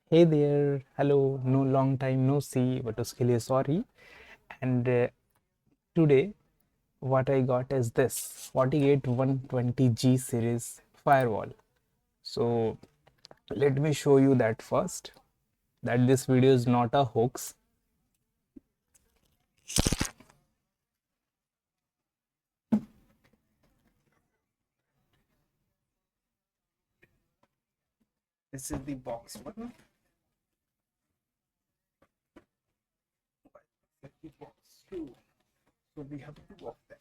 Hey there, hello, no long time no see, but uske liye sorry. And today, what I got is this FortiGate 120G series firewall. So let me show you that first. That this video is not a hoax. This is the box one. The box two. So we have two of them.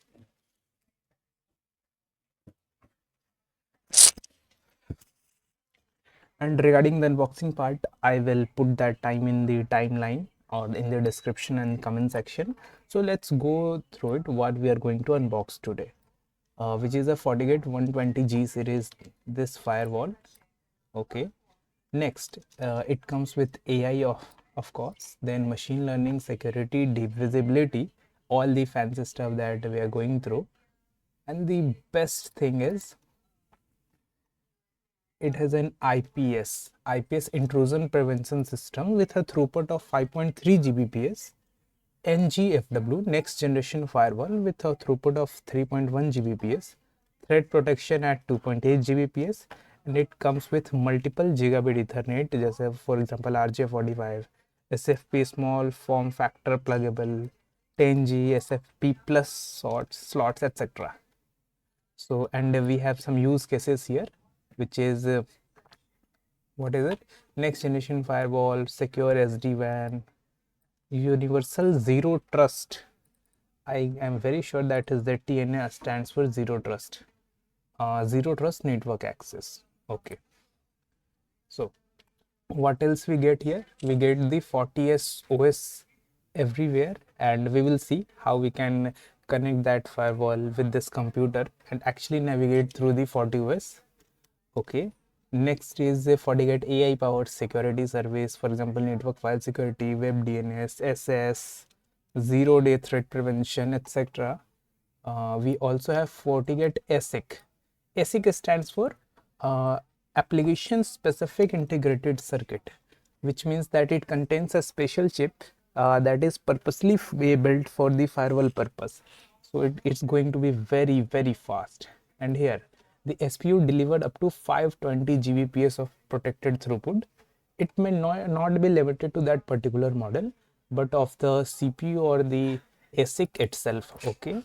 And regarding the unboxing part, I will put that time in the timeline or in the description and comment section. So let's go through it what we are going to unbox today, which is a FortiGate 120G series, this firewall. Okay. Next, it comes with AI of course, then machine learning, security, deep visibility, all the fancy stuff that we are going through. And the best thing is it has an IPS intrusion prevention system with a throughput of 5.3 Gbps, NGFW next generation firewall with a throughput of 3.1 Gbps, threat protection at 2.8 Gbps, and it comes with multiple gigabit Ethernet, जैसे for example RJ45, SFP small form factor pluggable, 10G SFP plus slots etc. So and we have some use cases here, which is what is it? Next generation firewall, secure SD-WAN, universal zero trust. I am very sure that is the TNA stands for zero trust. Zero trust network access. Okay. So what else we get here? We get the 40s OS everywhere, and we will see how we can connect that firewall with this computer and actually navigate through the 40 OS. Okay. Next is the FortiGate AI powered security service, for example, network file security, web DNS, SS, zero day threat prevention, etc. We also have FortiGate ASIC. ASIC stands for application specific integrated circuit, which means that it contains a special chip that is purposely built for the firewall purpose. So it's going to be very, very fast. And here the SPU delivered up to 520 Gbps of protected throughput. It may not be limited to that particular model, but of the CPU or the ASIC itself. Okay.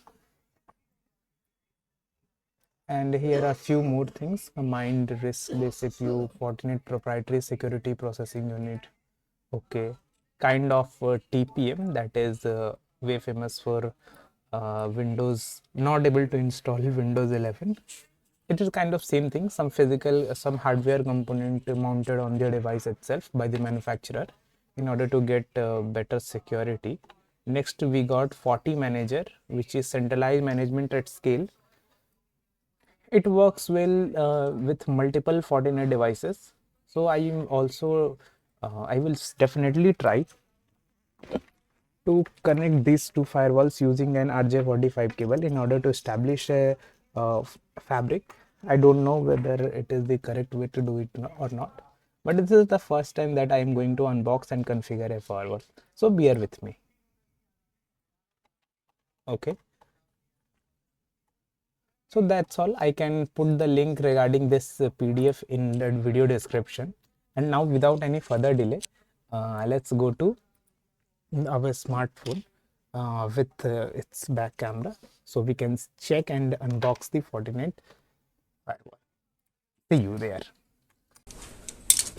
And here are few more things: combined risk-based CPU, Fortinet proprietary security processing unit. Okay, kind of TPM, that is way famous for Windows, not able to install Windows 11. It is kind of same thing, some physical, some hardware component mounted on the device itself by the manufacturer in order to get better security. Next, we got FortiManager, which is centralized management at scale. It works well with multiple Fortinet devices. So I am also, I will definitely try to connect these two firewalls using an RJ45 cable in order to establish a fabric. I don't know whether it is the correct way to do it or not, but this is the first time that I am going to unbox and configure a firewall. So bear with me. Okay. So that's all. I can put the link regarding this PDF in the video description. And now without any further delay, let's go to our smartphone with its back camera, so we can check and unbox the Fortinet firewall. See you there.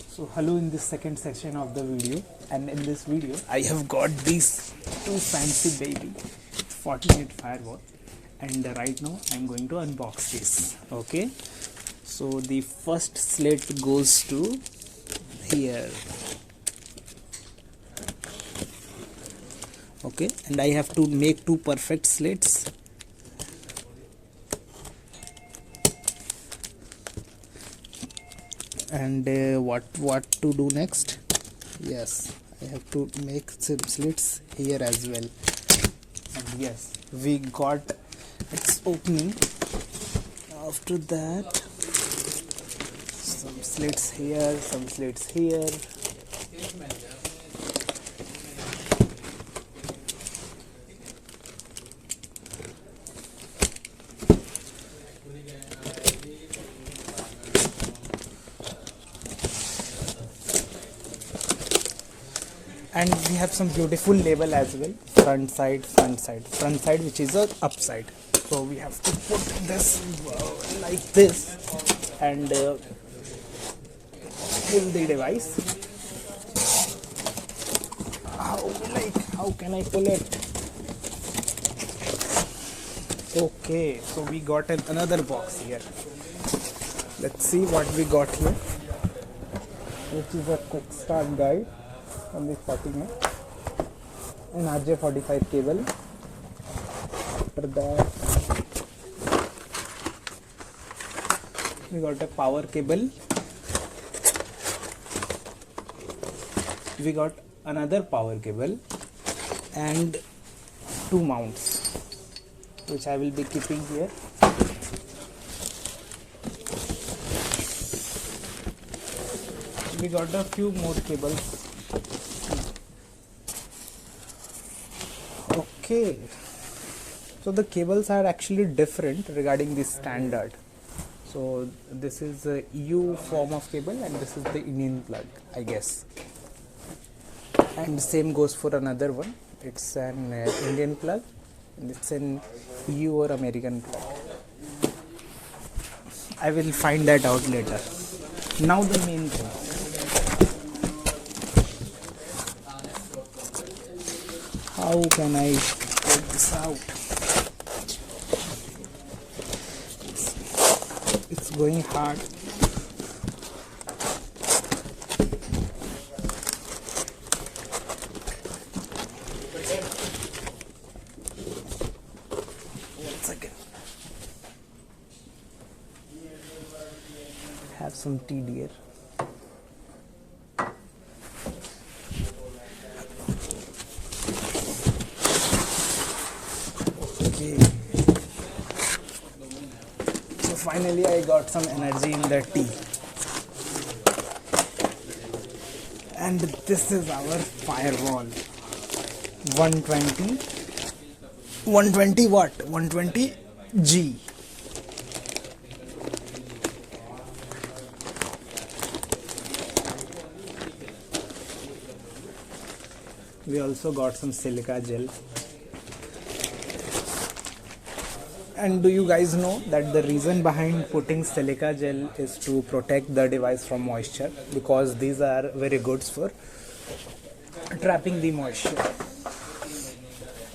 So hello, in this second section of the video, and in this video I have got these two fancy baby Fortinet firewall, and right now I'm going to unbox this. Okay, so the first slate goes to here. Okay, and I have to make two perfect slates. And what to do next? Yes, I have to make some slits here as well. And yes, we got its opening. After that, some slits here, some slits here. And we have some beautiful label as well, front side, which is a upside. So we have to put this like this and pull the device. How can I pull it? Okay, so we got another box here. Let's see what we got here, which is a quick start guide on the FortiGate, an RJ45 cable. After that, we got a power cable. We got another power cable and two mounts, which I will be keeping here. We got a few more cables. Okay, so the cables are actually different regarding the standard. So this is a EU form of cable and this is the Indian plug, I guess. And the same goes for another one. It's an Indian plug and it's an EU or American plug. I will find that out later. Now the main thing. How can I take this out? It's going hard. One second. Have some tea, dear. So finally I got some energy in the tea. And this is our firewall. 120 watt, 120 G. We also got some silica gel. And do you guys know that the reason behind putting silica gel is to protect the device from moisture, because these are very good for trapping the moisture.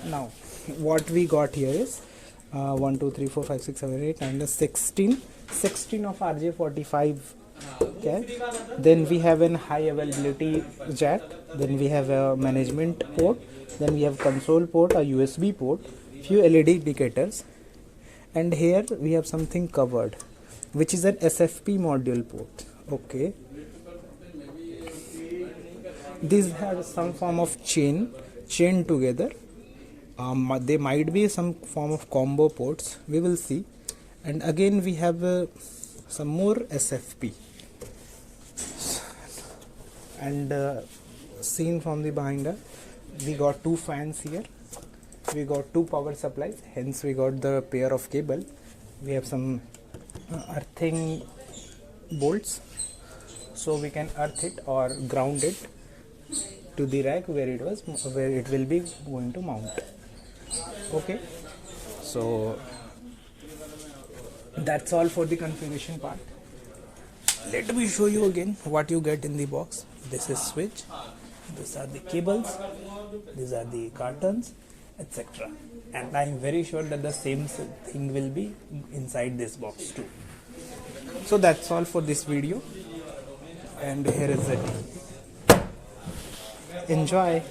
Now what we got here is 1 2 3 4 5 6 7 8 9 16 of RJ45 cap. Then we have an high availability jack, then we have a management port, then we have console port, a USB port, few LED indicators, and here we have something covered which is an SFP module port. Okay, these have some form of chain together. They might be some form of combo ports, we will see. And again we have some more SFP, and seen from the behind us, we got two fans here, we got two power supplies, hence we got the pair of cable. We have some earthing bolts, so we can earth it or ground it to the rack where it will be going to mount. Okay, so that's all for the configuration part. Let me show you again what you get in the box. This is switch, these are the cables, these are the cartons, etc. And I am very sure that the same thing will be inside this box too. So that's all for this video, and here is it. Enjoy.